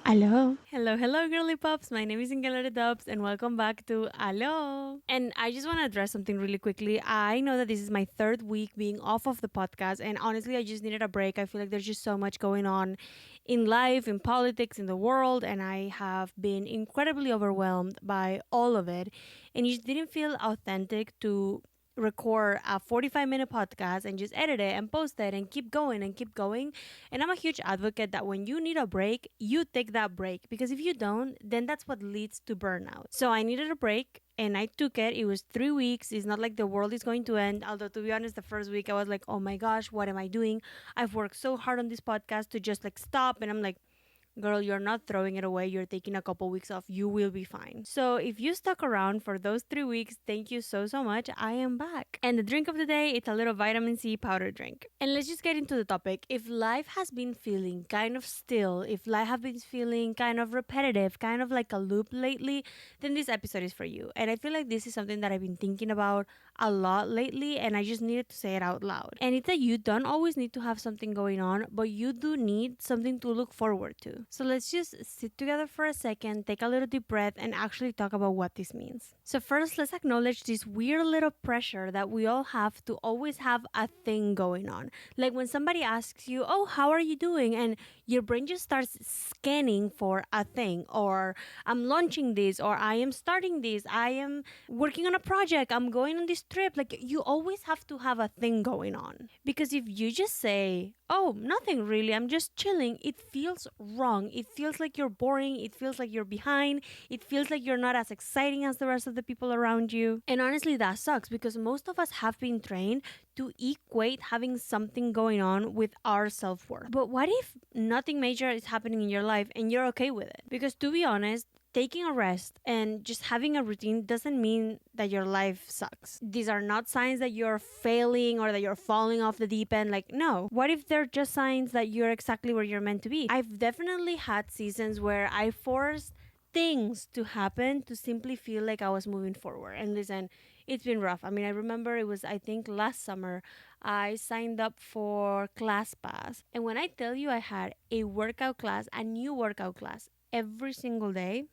Hello. Hello, hello, girly pops. My name is Ingelere Dubs, and welcome back to Hello. And I just want to address something really quickly. I know that this is my third week being off of the podcast, and honestly, I just needed a break. I feel like there's just so much going on in life, in politics, in the world, and I have been incredibly overwhelmed by all of it. And it just didn't feel authentic to record a 45-minute podcast and just edit it and post it and keep going and keep going. And I'm a huge advocate that when you need a break, you take that break, because if you don't, then that's what leads to burnout. So I needed a break and I took it. It was 3 weeks. It's not like the world is going to end. Although, to be honest, the first week I was like, oh my gosh, what am I doing? I've worked so hard on this podcast to just like stop. And I'm like, girl, you're not throwing it away. You're taking a couple weeks off. You will be fine. So if you stuck around for those 3 weeks, thank you so, so much. I am back. And the drink of the day, it's a little vitamin C powder drink. And let's just get into the topic. If life has been feeling kind of still, if life has been feeling kind of repetitive, kind of like a loop lately, then this episode is for you. And I feel like this is something that I've been thinking about a lot lately, and I just needed to say it out loud. And it's that you don't always need to have something going on, but you do need something to look forward to. So let's just sit together for a second, take a little deep breath, and actually talk about what this means. So first, let's acknowledge this weird little pressure that we all have to always have a thing going on. Like when somebody asks you, oh, how are you doing? And your brain just starts scanning for a thing, or I'm launching this, or I am starting this, I am working on a project, I'm going on this trip. Like you always have to have a thing going on. Because if you just say, oh, nothing really, I'm just chilling, it feels wrong. It feels like you're boring. It feels like you're behind. It feels like you're not as exciting as the rest of the people around you. And honestly, that sucks because most of us have been trained to equate having something going on with our self-worth. But what if nothing major is happening in your life and you're okay with it? Because to be honest, taking a rest and just having a routine doesn't mean that your life sucks. These are not signs that you're failing or that you're falling off the deep end. Like, no. What if they're just signs that you're exactly where you're meant to be? I've definitely had seasons where I forced things to happen to simply feel like I was moving forward. And listen, it's been rough. I mean, I remember it was, I think, last summer, I signed up for ClassPass. And when I tell you I had a workout class, a new workout class every single day,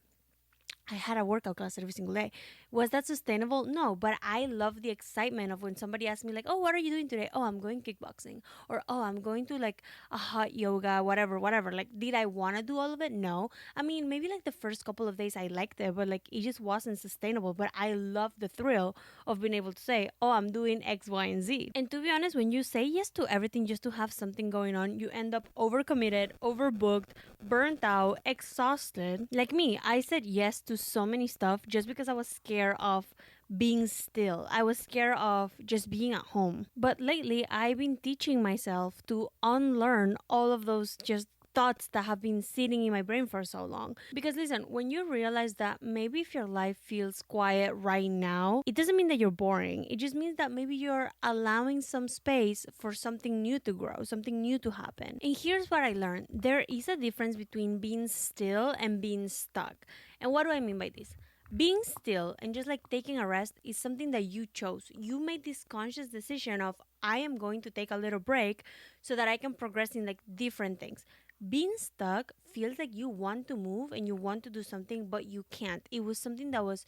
I had a workout class every single day. Was that sustainable? No, but I love the excitement of when somebody asks me like, "Oh, what are you doing today?" "Oh, I'm going kickboxing." Or, "Oh, I'm going to like a hot yoga, whatever, whatever." Like, did I want to do all of it? No. I mean, maybe like the first couple of days I liked it, but like it just wasn't sustainable. But I love the thrill of being able to say, "Oh, I'm doing X, Y, and Z." And to be honest, when you say yes to everything just to have something going on, you end up overcommitted, overbooked, burnt out, exhausted. Like me, I said yes to so many stuff just because I was scared of being still. I was scared of just being at home. But lately, I've been teaching myself to unlearn all of those just thoughts that have been sitting in my brain for so long. Because listen, when you realize that maybe if your life feels quiet right now, it doesn't mean that you're boring. It just means that maybe you're allowing some space for something new to grow, something new to happen. And here's what I learned. There is a difference between being still and being stuck. And what do I mean by this? Being still and just like taking a rest is something that you chose. You made this conscious decision of, I am going to take a little break so that I can progress in like different things. Being stuck feels like you want to move and you want to do something, but you can't. It was something that was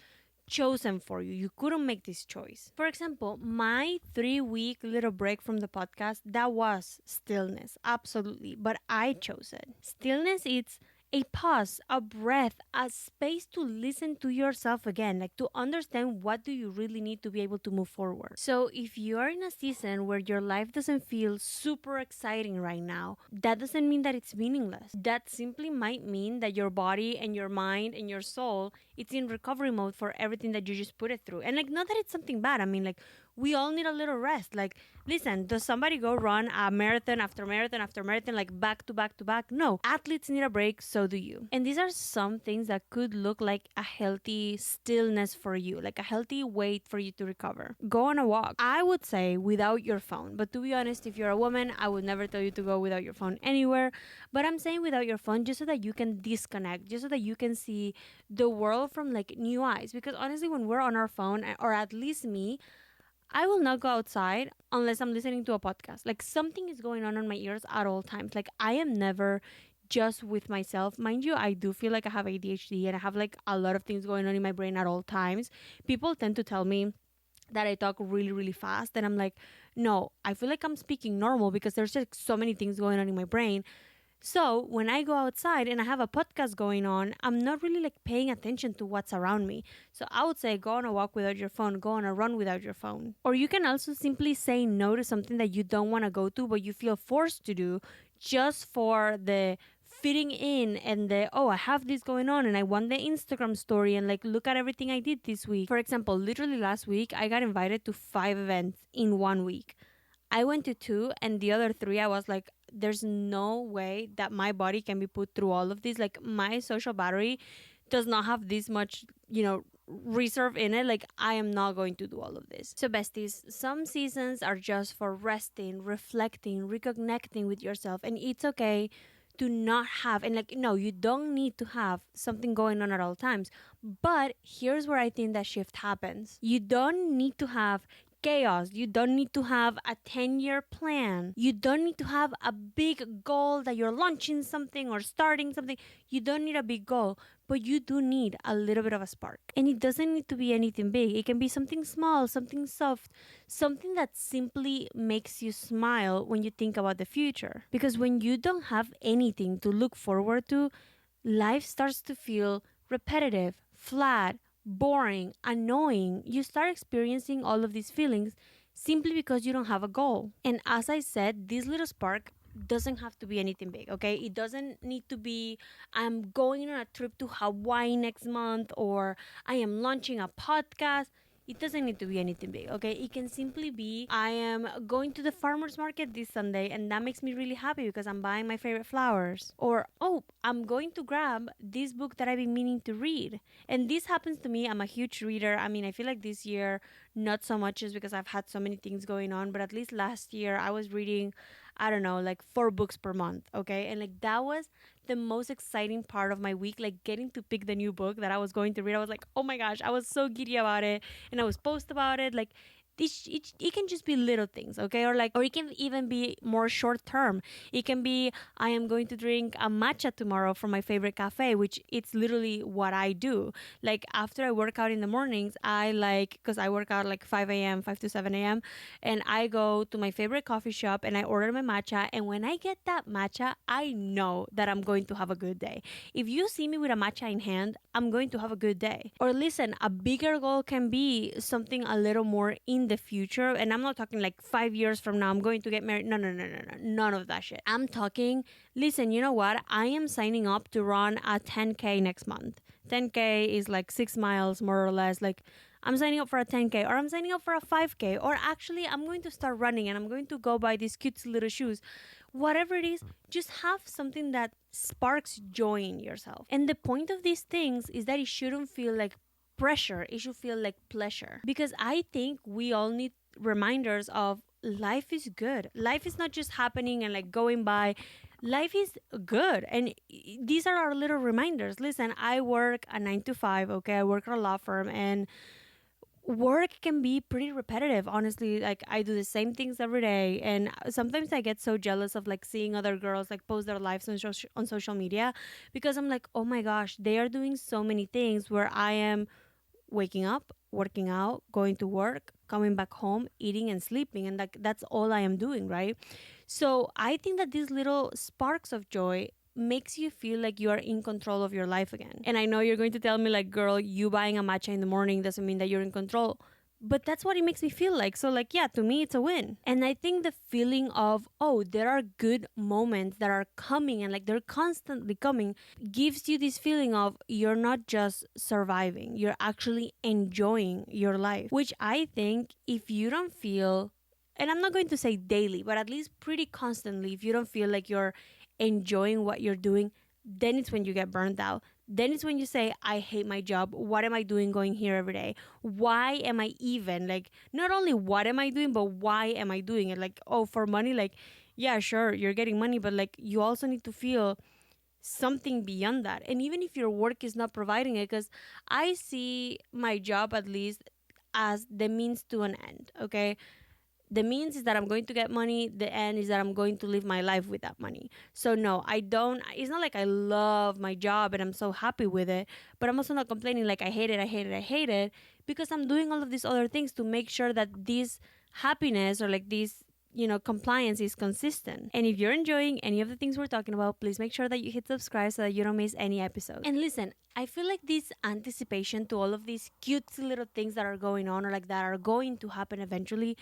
chosen for you. You couldn't make this choice. For example, my 3 week little break from the podcast, that was stillness. Absolutely. But I chose it. Stillness, it's a pause, a breath, a space to listen to yourself again, like to understand what do you really need to be able to move forward. So if you're in a season where your life doesn't feel super exciting right now, that doesn't mean that it's meaningless. That simply might mean that your body and your mind and your soul, it's in recovery mode for everything that you just put it through. And like, not that it's something bad. I mean, like, we all need a little rest. Like, listen, does somebody go run a marathon after marathon after marathon, like back to back to back? No. Athletes need a break, so do you. And these are some things that could look like a healthy stillness for you, like a healthy way for you to recover. Go on a walk. I would say without your phone. But to be honest, if you're a woman, I would never tell you to go without your phone anywhere. But I'm saying without your phone just so that you can disconnect, just so that you can see the world from like new eyes. Because honestly, when we're on our phone, or at least me, I will not go outside unless I'm listening to a podcast. Like something is going on in my ears at all times. Like I am never just with myself. Mind you, I do feel like I have ADHD and I have like a lot of things going on in my brain at all times. People tend to tell me that I talk really, really fast. And I'm like, no, I feel like I'm speaking normal because there's just so many things going on in my brain. So when I go outside and I have a podcast going on, I'm not really like paying attention to what's around me. So I would say go on a walk without your phone, go on a run without your phone. Or you can also simply say no to something that you don't want to go to, but you feel forced to do just for the fitting in and the, oh, I have this going on and I want the Instagram story and like look at everything I did this week. For example, literally last week, I got invited to 5 events in 1 week. I went to two, and the other three, I was like, there's no way that my body can be put through all of this. Like, my social battery does not have this much, reserve in it. Like, I am not going to do all of this. So, besties, some seasons are just for resting, reflecting, reconnecting with yourself, and it's okay to not have, and like, no, you don't need to have something going on at all times. But here's where I think that shift happens. You don't need to have chaos. You don't need to have a 10-year plan. You don't need to have a big goal that you're launching something or starting something. You don't need a big goal, but you do need a little bit of a spark. And it doesn't need to be anything big. It can be something small, something soft, something that simply makes you smile when you think about the future. Because when you don't have anything to look forward to, life starts to feel repetitive, flat, boring, annoying. You start experiencing all of these feelings simply because you don't have a goal. And as I said, this little spark doesn't have to be anything big, okay? It doesn't need to be, I'm going on a trip to Hawaii next month, or I am launching a podcast. It doesn't need to be anything big, okay? It can simply be, I am going to the farmer's market this Sunday and that makes me really happy because I'm buying my favorite flowers. Or, oh, I'm going to grab this book that I've been meaning to read. And this happens to me. I'm a huge reader. I mean, I feel like this year, not so much just because I've had so many things going on, but at least last year I was reading, I don't know, like 4 books per month, okay? And like that was the most exciting part of my week, like getting to pick the new book that I was going to read. I was like, oh my gosh, I was so giddy about it. And I was post about it. Like, it can just be little things, okay? Or it can even be more short term. It can be, I am going to drink a matcha tomorrow from my favorite cafe, which it's literally what I do. Like after I work out in the mornings, I like, because I work out like 5 a.m., 5 to 7 a.m., and I go to my favorite coffee shop and I order my matcha. And when I get that matcha, I know that I'm going to have a good day. If you see me with a matcha in hand, I'm going to have a good day. Or listen, a bigger goal can be something a little more in the future. And I'm not talking like 5 years from now, I'm going to get married. No, no, no, no, no. None of that shit. I'm talking, listen, you know what? I am signing up to run a 10K next month. 10K is like 6 miles, more or less. Like, I'm signing up for a 10K, or I'm signing up for a 5K, or actually I'm going to start running and I'm going to go buy these cute little shoes. Whatever it is, just have something that sparks joy in yourself. And the point of these things is that it shouldn't feel like pressure, it should feel like pleasure. Because I think we all need reminders of life is good. Life is not just happening and like going by. Life is good. And these are our little reminders. Listen, I work a 9 to 5, okay? I work at a law firm, and work can be pretty repetitive, honestly. Like, I do the same things every day, and sometimes I get so jealous of like seeing other girls like post their lives on social media, because I'm like, oh my gosh, they are doing so many things where I am waking up, working out, going to work, coming back home, eating and sleeping, and like that's all I am doing, right? So I think that these little sparks of joy makes you feel like you are in control of your life again. And I know you're going to tell me like, girl, you buying a matcha in the morning doesn't mean that you're in control. But that's what it makes me feel like. So like, yeah, to me, it's a win. And I think the feeling of, oh, there are good moments that are coming and like they're constantly coming, gives you this feeling of you're not just surviving, you're actually enjoying your life. Which I think if you don't feel, and I'm not going to say daily, but at least pretty constantly, if you don't feel like you're enjoying what you're doing, then it's when you get burned out. Then it's when you say, I hate my job. What am I doing going here every day? Why am I even? Like, not only what am I doing, but why am I doing it? Like, oh, for money? Like, yeah, sure, you're getting money, but like, you also need to feel something beyond that. And even if your work is not providing it, because I see my job at least as the means to an end, okay? The means is that I'm going to get money. The end is that I'm going to live my life with that money. So no, I don't. It's not like I love my job and I'm so happy with it, but I'm also not complaining like I hate it, I hate it, I hate it, because I'm doing all of these other things to make sure that this happiness or like this compliance is consistent. And if you're enjoying any of the things we're talking about, please make sure that you hit subscribe so that you don't miss any episode. And listen, I feel like this anticipation to all of these cutesy little things that are going on or like that are going to happen eventually,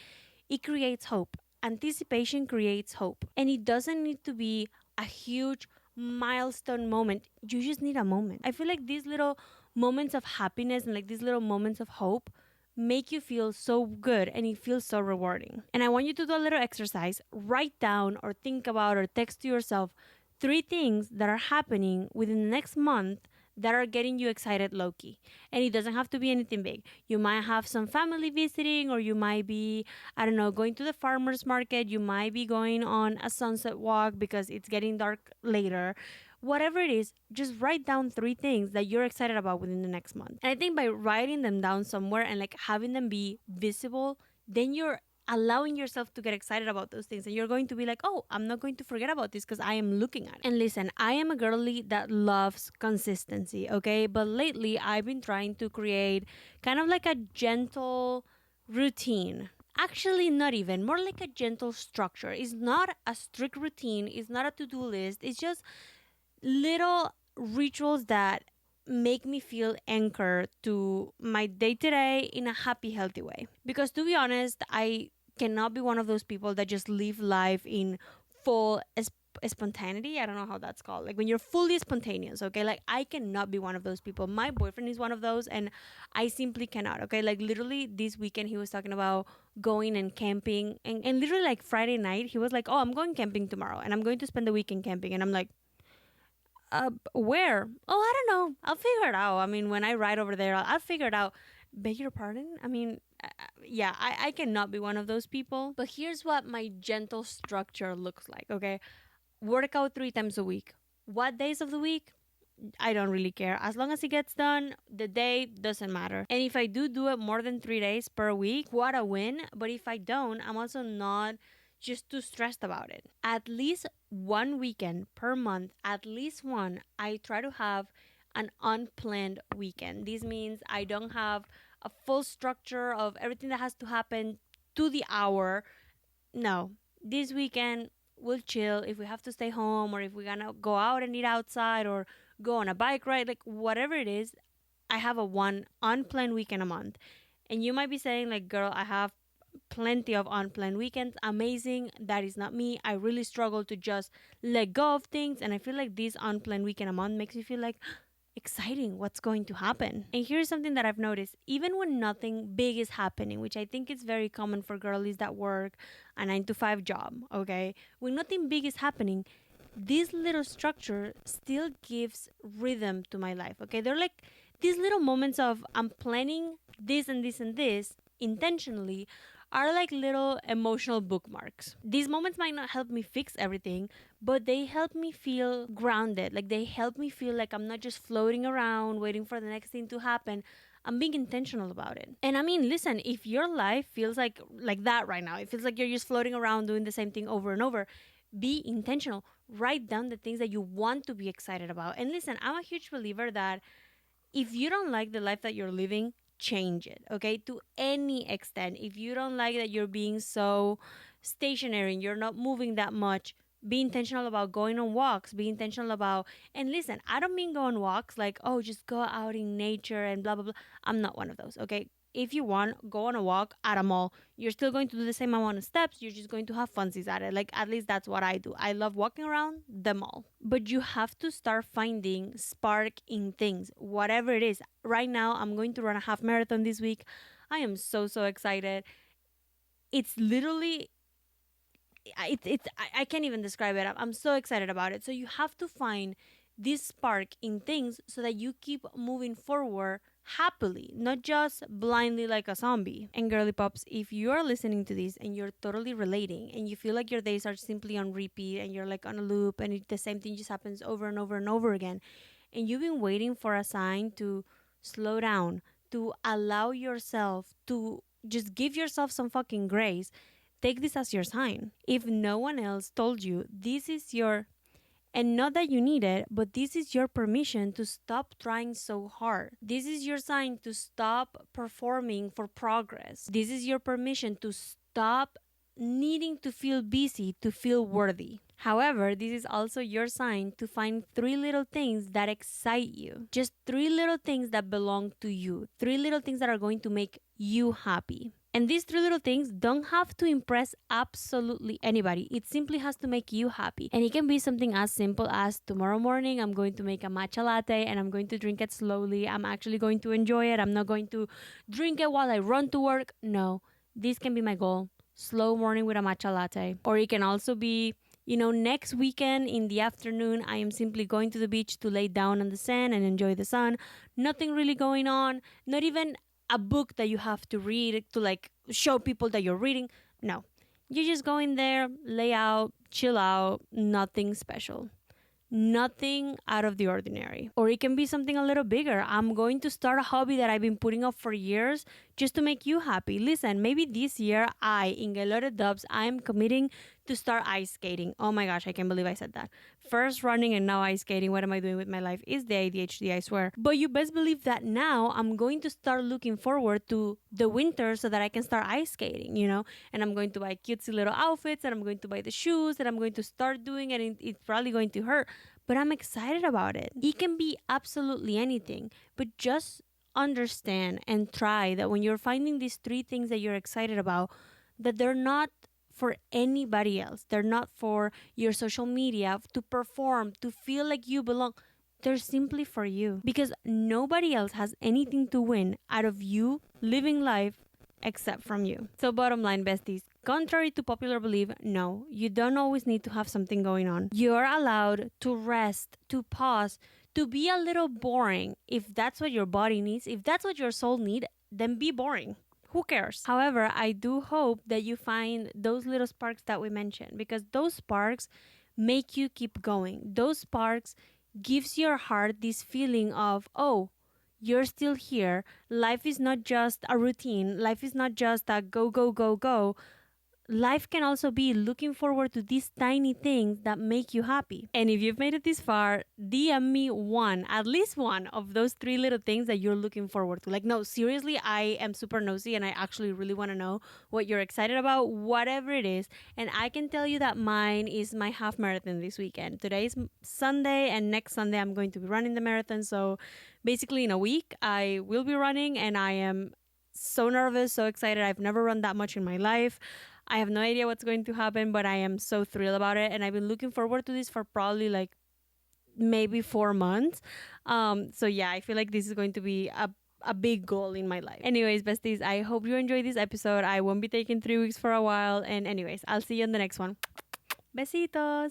it creates hope. Anticipation creates hope. And it doesn't need to be a huge milestone moment. You just need a moment. I feel like these little moments of happiness and like these little moments of hope make you feel so good and it feels so rewarding. And I want you to do a little exercise. Write down or think about or text to yourself 3 things that are happening within the next month that are getting you excited low-key. And it doesn't have to be anything big. You might have some family visiting, or you might be, I don't know, going to the farmer's market. You might be going on a sunset walk because it's getting dark later. Whatever it is, just write down 3 things that you're excited about within the next month. And I think by writing them down somewhere and like having them be visible, then you're allowing yourself to get excited about those things, and you're going to be like, oh, I'm not going to forget about this because I am looking at it. And listen, I am a girly that loves consistency, okay? But lately I've been trying to create kind of like a gentle routine. Actually, not even, more like a gentle structure. It's not a strict routine, it's not a to-do list, it's just little rituals that make me feel anchored to my day to day in a happy, healthy way. Because to be honest, I cannot be one of those people that just live life in full spontaneity. I don't know how that's called. Like when you're fully spontaneous, okay? Like I cannot be one of those people. My boyfriend is one of those, and I simply cannot, okay? Like literally this weekend, he was talking about going and camping. And literally like Friday night, he was like, oh, I'm going camping tomorrow and I'm going to spend the weekend camping. And I'm like, where? Oh, I don't know. I'll figure it out. I mean, when I ride over there, I'll figure it out. Beg your pardon? I mean, yeah, I cannot be one of those people. But here's what my gentle structure looks like, okay? Workout 3 times a week. What days of the week? I don't really care. As long as it gets done, the day doesn't matter. And if I do it more than 3 days per week, what a win. But if I don't, I'm also not just too stressed about it. At least one weekend per month, at least one, I try to have an unplanned weekend. This means I don't have a full structure of everything that has to happen to the hour. No, this weekend we'll chill. If we have to stay home or if we're gonna go out and eat outside or go on a bike ride, like whatever it is, I have a one unplanned weekend a month. And you might be saying, like, girl, I have plenty of unplanned weekends. Amazing. That is not me. I really struggle to just let go of things. And I feel like this unplanned weekend a month makes me feel like exciting, what's going to happen. And here's something that I've noticed. Even when nothing big is happening, which I think is very common for girlies that work a 9 to 5 job, okay? When nothing big is happening, this little structure still gives rhythm to my life, okay? They're like these little moments of I'm planning this and this and this intentionally are like little emotional bookmarks. These moments might not help me fix everything, but they help me feel grounded. Like they help me feel like I'm not just floating around waiting for the next thing to happen. I'm being intentional about it. And I mean, listen, if your life feels like that right now, it feels like you're just floating around doing the same thing over and over, be intentional. Write down the things that you want to be excited about. And listen, I'm a huge believer that if you don't like the life that you're living, change it, okay? To any extent. If you don't like that you're being so stationary and you're not moving that much, be intentional about going on walks. Be intentional about, and listen, I don't mean go on walks like, oh, just go out in nature and blah, blah, blah. I'm not one of those, okay? If you want, go on a walk at a mall. You're still going to do the same amount of steps. You're just going to have funsies at it. Like, at least that's what I do. I love walking around the mall. But you have to start finding spark in things, whatever it is. Right now, I'm going to run a half marathon this week. I am so, so excited. It's literally, I can't even describe it. I'm so excited about it. So you have to find this spark in things so that you keep moving forward happily, not just blindly like a zombie. And girly pops, if you are listening to this and you're totally relating and you feel like your days are simply on repeat and you're like on a loop and the same thing just happens over and over and over again, and you've been waiting for a sign to slow down, to allow yourself to just give yourself some fucking grace, take this as your sign. If no one else told you, this is your, and not that you need it, but this is your permission to stop trying so hard. This is your sign to stop performing for progress. This is your permission to stop needing to feel busy to feel worthy. However, this is also your sign to find 3 little things that excite you. Just 3 little things that belong to you. 3 little things that are going to make you happy. And these 3 little things don't have to impress absolutely anybody. It simply has to make you happy. And it can be something as simple as tomorrow morning, I'm going to make a matcha latte and I'm going to drink it slowly. I'm actually going to enjoy it. I'm not going to drink it while I run to work. No, this can be my goal. Slow morning with a matcha latte. Or it can also be, next weekend in the afternoon, I am simply going to the beach to lay down on the sand and enjoy the sun. Nothing really going on. Not even a book that you have to read to show people that you're reading. No, you just go in there, lay out, chill out, nothing special. Nothing out of the ordinary. Or it can be something a little bigger. I'm going to start a hobby that I've been putting off for years just to make you happy. Listen, maybe this year in Ingelore Dubs, I am committing to start ice skating. Oh my gosh, I can't believe I said that. First running and now ice skating. What am I doing with my life? Is the ADHD, I swear. But you best believe that now I'm going to start looking forward to the winter so that I can start ice skating, And I'm going to buy cutesy little outfits and I'm going to buy the shoes and I'm going to start doing it. And it's probably going to hurt, but I'm excited about it. It can be absolutely anything, but just understand and try that when you're finding these 3 things that you're excited about, that they're not for anybody else. They're not for your social media to perform, to feel like you belong. They're simply for you because nobody else has anything to win out of you living life except from you. So bottom line, besties, contrary to popular belief, no, you don't always need to have something going on. You're allowed to rest, to pause, to be a little boring. If that's what your body needs, if that's what your soul needs, then be boring. Who cares? However, I do hope that you find those little sparks that we mentioned, because those sparks make you keep going. Those sparks gives your heart this feeling of, oh, you're still here. Life is not just a routine. Life is not just a go, go, go, go. Life can also be looking forward to these tiny things that make you happy. And if you've made it this far, DM me at least one of those 3 little things that you're looking forward to. No, seriously, I am super nosy and I actually really want to know what you're excited about, whatever it is. And I can tell you that mine is my half marathon this weekend. Today is Sunday and next Sunday I'm going to be running the marathon. So basically in a week, I will be running and I am so nervous, so excited. I've never run that much in my life. I have no idea what's going to happen, but I am so thrilled about it. And I've been looking forward to this for probably maybe 4 months. So yeah, I feel like this is going to be a big goal in my life. Anyways, besties, I hope you enjoyed this episode. I won't be taking 3 weeks for a while. And anyways, I'll see you on the next one. Besitos.